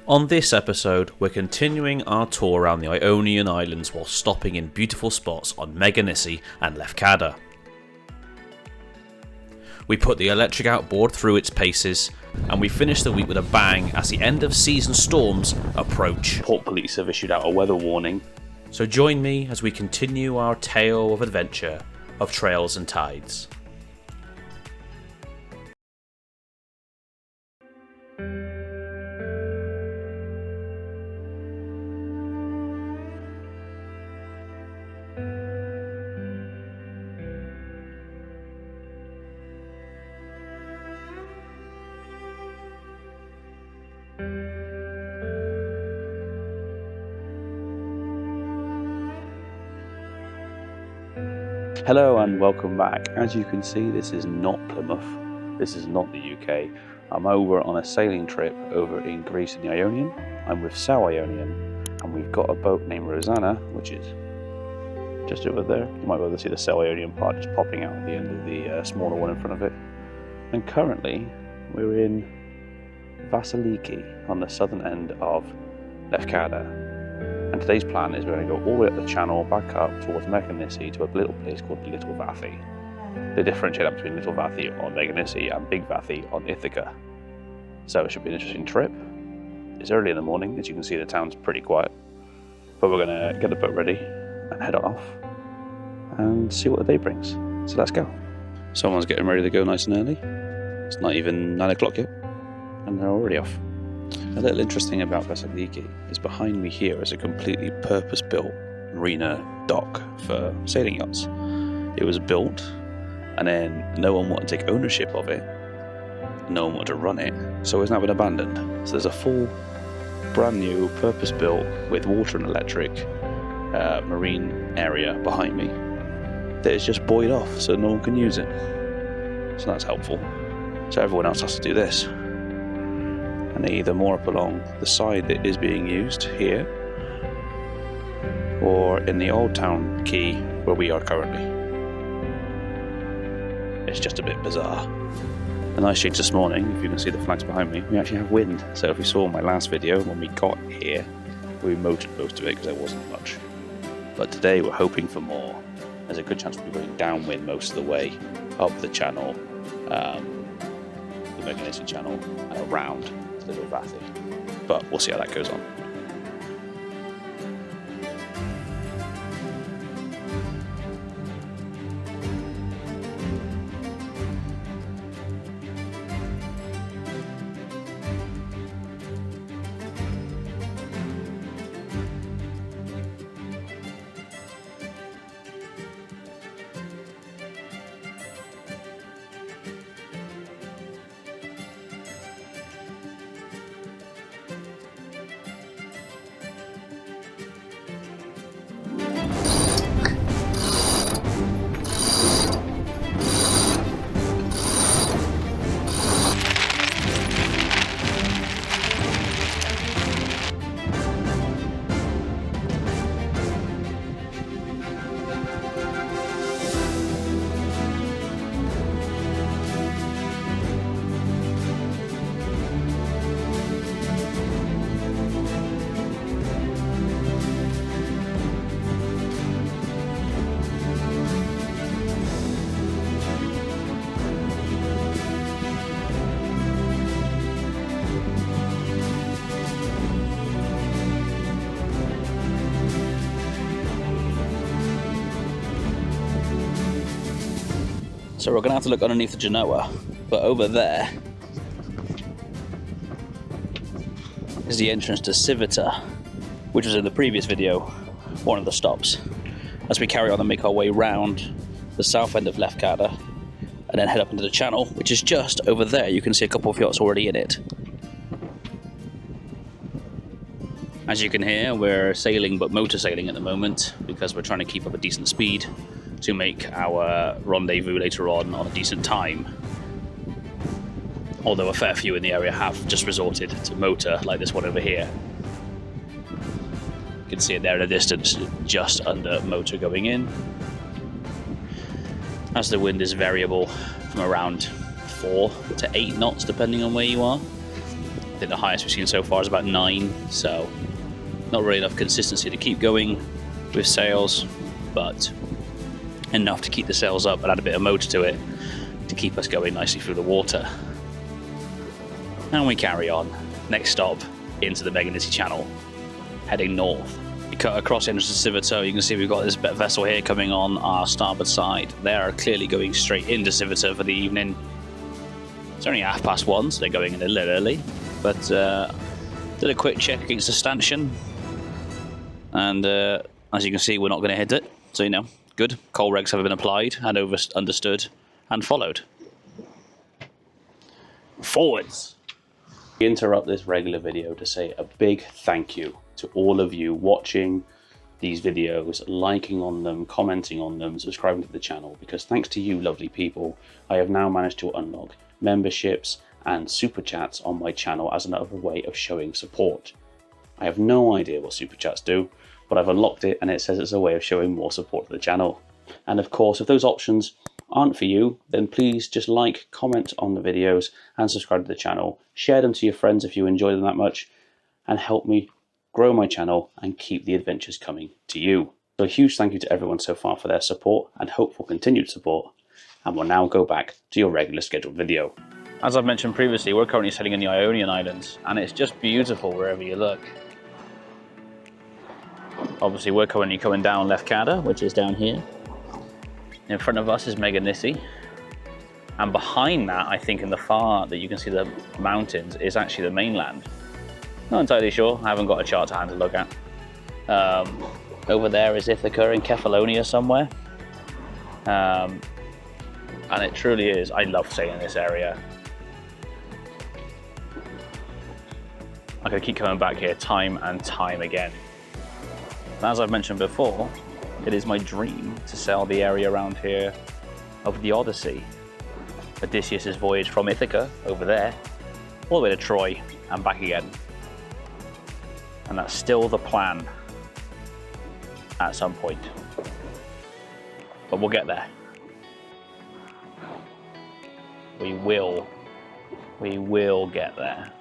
On this episode, we're continuing our tour around the Ionian Islands while stopping in beautiful spots on Meganisi and Lefkada. We put the electric outboard through its paces, and we finish the week with a bang as the end of season storms approach. Port police have issued out a weather warning. So join me as we continue our tale of adventure of trails and tides. Hello and welcome back. As you can see, this is not Plymouth, this is not the UK. I'm over on a sailing trip over in Greece in the Ionian. I'm with Ioanian, and we've got a boat named Rosanna, which is just over there. You might be able to see the Ionian part just popping out at the end of the smaller one in front of it. And currently, we're in Vasa on the southern end of Lefkada. And today's plan is we're going to go all the way up the channel, back up towards Meganisi to a little place called Little Vathy. They differentiate up between Little Vathy on Meganisi and Big Vathy on Ithaca. So it should be an interesting trip. It's early in the morning, as you can see the town's pretty quiet. But we're going to get the boat ready and head off and see what the day brings. So let's go. Someone's getting ready to go nice and early. It's not even 9 o'clock yet, and they're already off. A little interesting about Vasaliki is behind me here is a completely purpose-built marina dock for sailing yachts. It was built and then no one wanted to take ownership of it, no one wanted to run it, so it's now been abandoned. So there's a full brand new purpose-built with water and electric marine area behind me that is just buoyed off so no one can use it. So that's helpful. So everyone else has to do this. And they either moor up along the side that is being used here, or in the old town quay where we are currently. It's just a bit bizarre. The nice change this morning, if you can see the flags behind me, we actually have wind. So if you saw my last video, when we got here, we motored most of it because there wasn't much. But today we're hoping for more. There's a good chance we'll be going downwind most of the way, up the channel, the Meganisi channel, and around Little Vathy, but we'll see how that goes on. So we're going to have to look underneath the Genoa, but over there is the entrance to Sivota, which was in the previous video, one of the stops. As we carry on and make our way round the south end of Lefkada, and then head up into the channel, which is just over there. You can see a couple of yachts already in it. As you can hear, we're sailing, but motor sailing at the moment, because we're trying to keep up a decent speed to make our rendezvous later on a decent time. Although a fair few in the area have just resorted to motor, like this one over here. You can see it there in the distance, just under motor going in. As the wind is variable from around 4 to 8 knots depending on where you are. I think the highest we've seen so far is about 9, so not really enough consistency to keep going with sails, but enough to keep the sails up and add a bit of motor to it to keep us going nicely through the water. And we carry on. Next stop, into the Meganisi Channel, heading north. We cut across the entrance to Sivota. You can see we've got this vessel here coming on our starboard side. They are clearly going straight into Sivota for the evening. It's only 1:30, so they're going in a little early. But did a quick check against the stanchion, and as you can see, we're not going to hit it. So, you know, good. Coal regs have been applied and understood and followed. Forwards. We interrupt this regular video to say a big thank you to all of you watching these videos, liking on them, commenting on them, subscribing to the channel, because thanks to you lovely people, I have now managed to unlock memberships and super chats on my channel as another way of showing support. I have no idea what super chats do, but I've unlocked it and it says it's a way of showing more support to the channel. And of course, if those options aren't for you, then please just like, comment on the videos and subscribe to the channel. Share them to your friends if you enjoy them that much, and help me grow my channel and keep the adventures coming to you. So a huge thank you to everyone so far for their support and hope for continued support. And we'll now go back to your regular scheduled video. As I've mentioned previously, we're currently sailing in the Ionian Islands, and it's just beautiful wherever you look. Obviously, we're currently coming down Lefkas, which is down here. In front of us is Meganisi, and behind that, I think in the far that you can see the mountains, is actually the mainland. Not entirely sure, I haven't got a chart to hand to look at. Over there is Ithaca in Kefalonia somewhere. And it truly is, I love sailing this area. I could keep coming back here time and time again. As I've mentioned before, it is my dream to sail the area around here of the Odyssey. Odysseus' voyage from Ithaca, over there, all the way to Troy and back again. And that's still the plan at some point. But we'll get there. We will get there.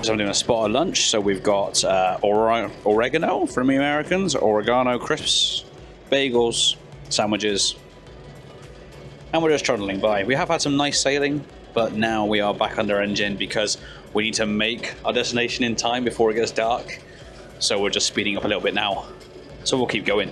So I'm doing a spot of lunch, so we've got oregano from the Americans, oregano crisps, bagels, sandwiches, and we're just trundling by. We have had some nice sailing, but now we are back under engine because we need to make our destination in time before it gets dark. So we're just speeding up a little bit now. So we'll keep going.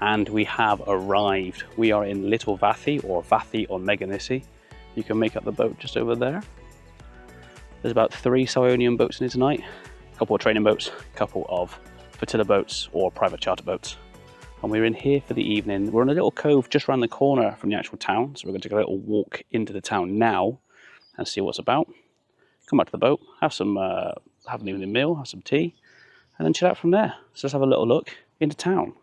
And we have arrived. We are in Little Vathy, or Vathy on Meganisi. You can make up the boat just over there. There's about 3 Ionian boats in here tonight. A couple of training boats, a couple of flotilla boats or private charter boats. And we're in here for the evening. We're in a little cove just around the corner from the actual town. So we're going to take a little walk into the town now and see what's about. Come back to the boat, have an evening meal, have some tea, and then chill out from there. So let's have a little look into town.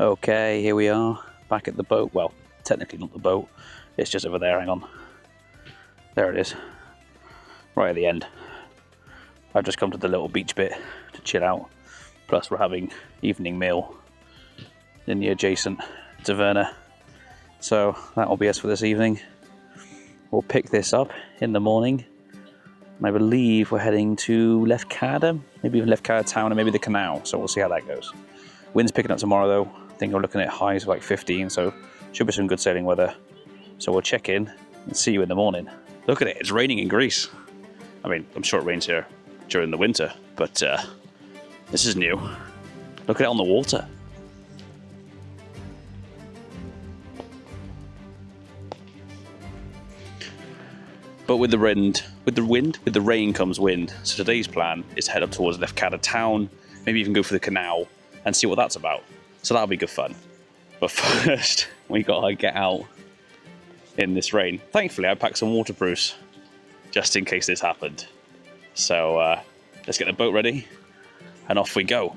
Okay, here we are, back at the boat. Well, technically not the boat, it's just over there, hang on. There it is, right at the end. I've just come to the little beach bit to chill out. Plus we're having evening meal in the adjacent taverna. So that'll be us for this evening. We'll pick this up in the morning I believe we're heading to Lefkas, maybe even Lefkas Town, and maybe the canal. So we'll see how that goes. Wind's picking up tomorrow though. I think we're looking at highs of like 15, so should be some good sailing weather. So we'll check in and see you in the morning. Look at it, it's raining in Greece. I mean, I'm sure it rains here during the winter, but this is new. Look at it on the water. But with the rain comes wind. So today's plan is to head up towards Lefkas Town, maybe even go for the canal and see what that's about. So that'll be good fun. But first, we gotta get out in this rain. Thankfully, I packed some waterproofs just in case this happened. So let's get the boat ready and off we go.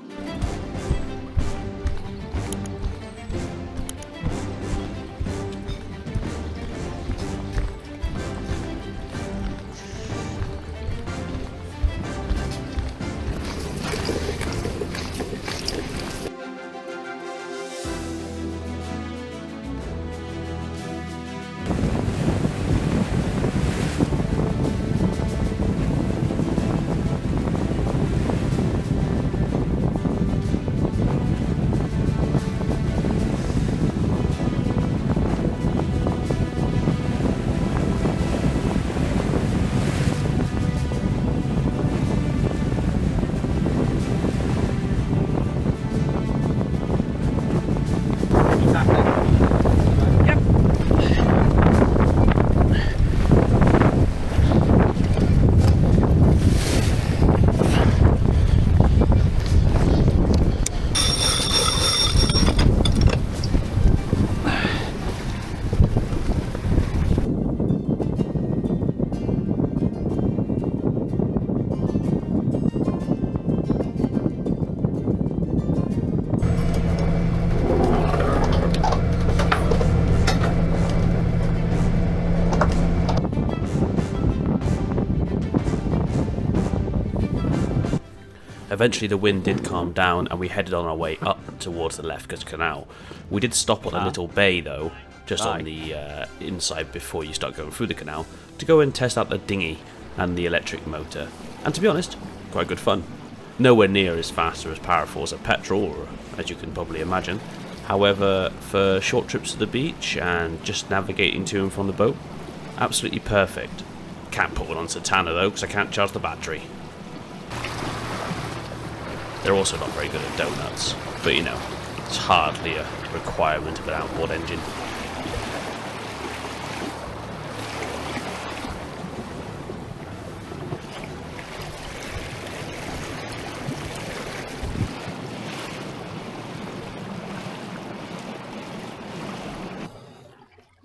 Eventually the wind did calm down and we headed on our way up towards the Lefkas Canal. We did stop at a little bay though, just on the inside before you start going through the canal, to go and test out the dinghy and the electric motor. And to be honest, quite good fun. Nowhere near as fast or as powerful as a petrol, or as you can probably imagine. However, for short trips to the beach and just navigating to and from the boat, absolutely perfect. Can't put one on Satana though, because I can't charge the battery. They're also not very good at donuts, but you know, it's hardly a requirement of an outboard engine.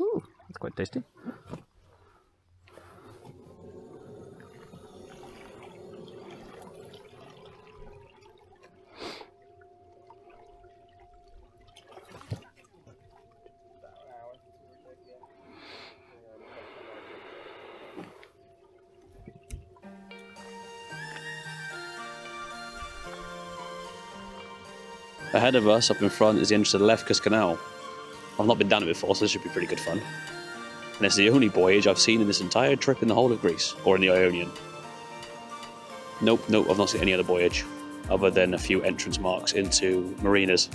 Ooh, that's quite tasty. Ahead of us, up in front, is the entrance to the Lefkas Canal. I've not been down it before, so this should be pretty good fun. And it's the only voyage I've seen in this entire trip in the whole of Greece, or in the Ionian. Nope, I've not seen any other voyage, other than a few entrance marks into marinas.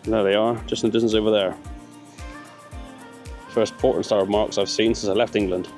There they are, just in the distance over there. First port and starboard marks I've seen since I left England.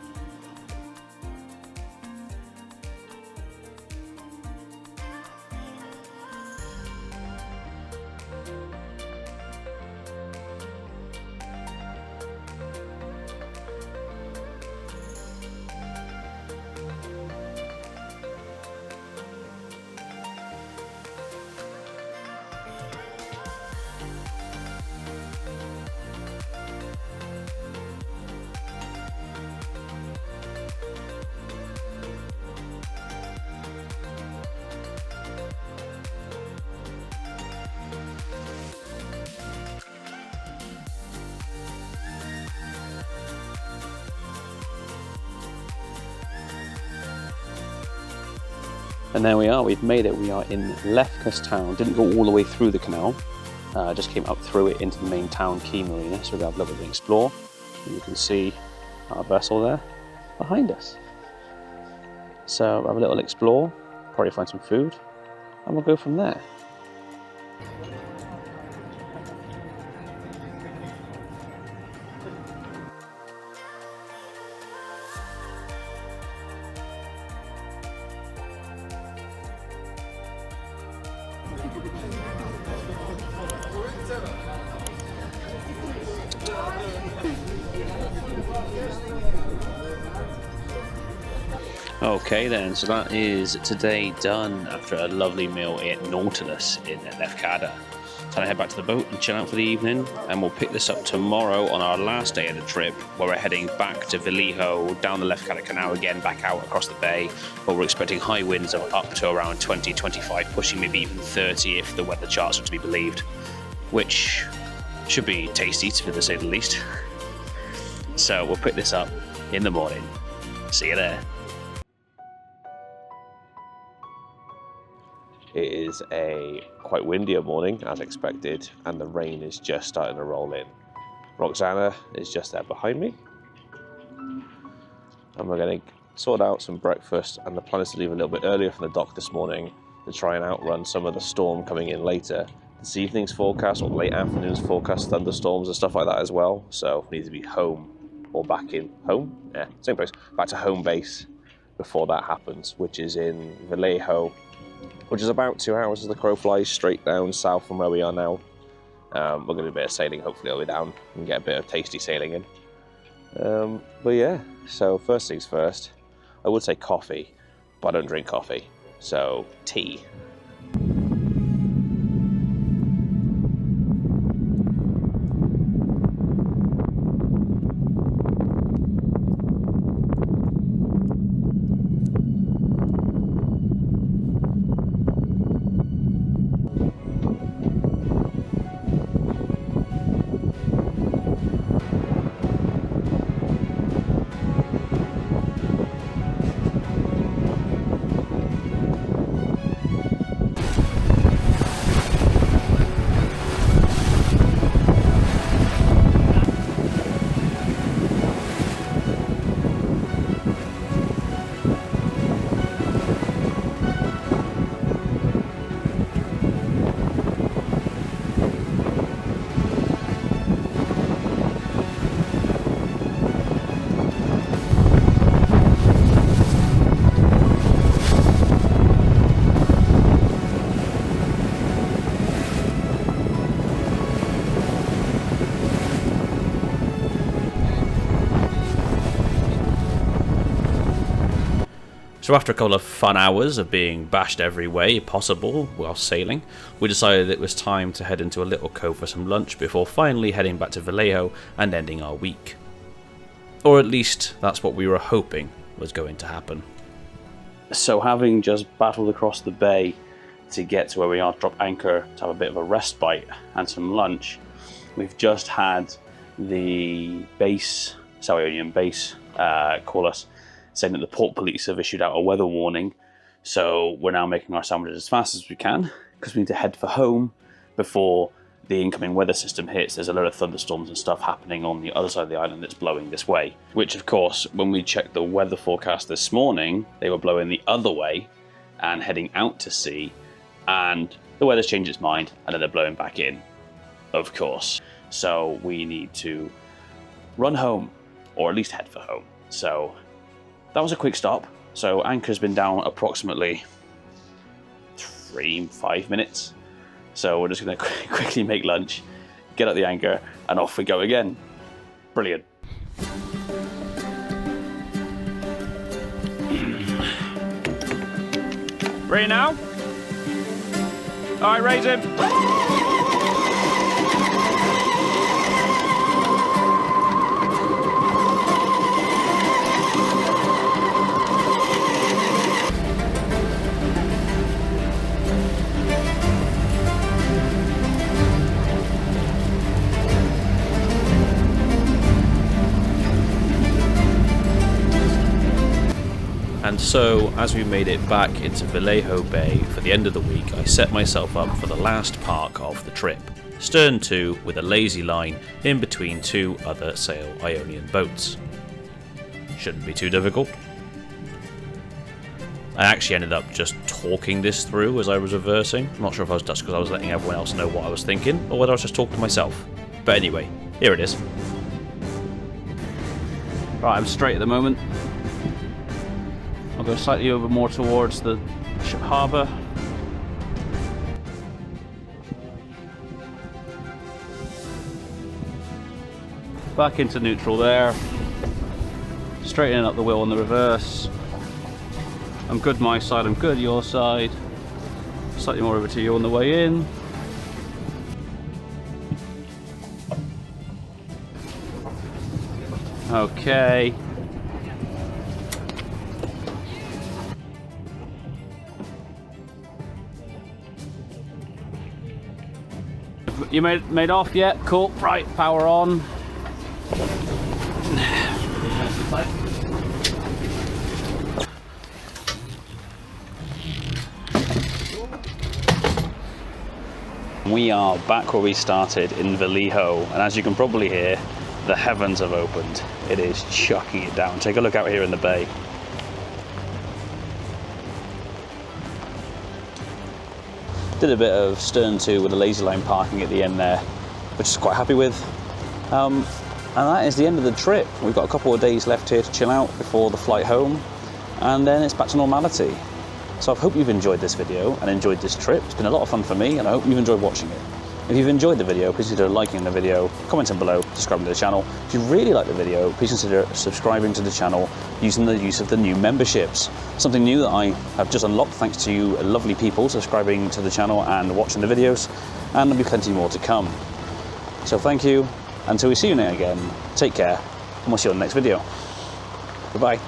And there we are, we've made it. We are in Lefkas Town. Didn't go all the way through the canal, just came up through it into the main town quay marina, so we'll have a little bit of an explore. And you can see our vessel there behind us. So have a little explore, probably find some food, and we'll go from there. Okay then, so that is today done after a lovely meal at Nautilus in Lefkada. Time to head back to the boat and chill out for the evening, and we'll pick this up tomorrow on our last day of the trip, where we're heading back to Vallejo, down the Lefkas Canal again, back out across the bay, where we're expecting high winds of up to around 20, 25, pushing maybe even 30 if the weather charts are to be believed, which should be tasty to say the least. So we'll pick this up in the morning. See you there. It is a quite windier morning as expected, and the rain is just starting to roll in. Roxana is just there behind me, and we're going to sort out some breakfast, and the plan is to leave a little bit earlier from the dock this morning to try and outrun some of the storm coming in later. This evening's forecast or late afternoon's forecast thunderstorms and stuff like that as well, so we need to be home or back in home, yeah, same place, back to home base before that happens, which is in Vallejo, which is about 2 hours as the crow flies straight down south from where we are now. We're going to do a bit of sailing, hopefully all the way down, and get a bit of tasty sailing in. But yeah, so first things first, I would say coffee, but I don't drink coffee, so tea. So after a couple of fun hours of being bashed every way possible while sailing, we decided it was time to head into a little cove for some lunch before finally heading back to Vallejo and ending our week. Or at least that's what we were hoping was going to happen. So having just battled across the bay to get to where we are to drop anchor to have a bit of a respite and some lunch, we've just had the base, Ioanian base, call us, saying that the port police have issued out a weather warning. So we're now making our sandwiches as fast as we can because we need to head for home before the incoming weather system hits. There's a lot of thunderstorms and stuff happening on the other side of the island that's blowing this way. Which of course, when we checked the weather forecast this morning, they were blowing the other way and heading out to sea, and the weather's changed its mind and then they're blowing back in, of course. So we need to run home, or at least head for home. So that was a quick stop. So anchor's been down approximately 3-5 minutes. So we're just going to quickly make lunch, get at the anchor, and off we go again. Brilliant. Ready now? All right, raise him. And so, as we made it back into Vallejo Bay for the end of the week, I set myself up for the last park of the trip, stern to with a lazy line in between two other sail Ionian boats. Shouldn't be too difficult. I actually ended up just talking this through as I was reversing. I'm not sure if I was just because I was letting everyone else know what I was thinking, or whether I was just talking to myself. But anyway, here it is. Right, I'm straight at the moment. I'll go slightly over more towards the harbour. Back into neutral there. Straightening up the wheel on the reverse. I'm good my side, I'm good your side. Slightly more over to you on the way in. Okay. You made off yet? Cool. Right, power on. We are back where we started in Vallejo, and as you can probably hear, the heavens have opened. It is chucking it down. Take a look out here in the bay. Did a bit of stern to with a lazy line parking at the end there, which is quite happy with. And that is the end of the trip. We've got a couple of days left here to chill out before the flight home, and then it's back to normality. So I hope you've enjoyed this video and enjoyed this trip. It's been a lot of fun for me, and I hope you've enjoyed watching it. If you've enjoyed the video, please consider liking the video, commenting below, subscribing to the channel. If you really like the video, please consider subscribing to the channel using the use of the new memberships. Something new that I have just unlocked thanks to you lovely people subscribing to the channel and watching the videos, and there'll be plenty more to come. So thank you. Until we see you again, take care, and we'll see you on the next video. Goodbye.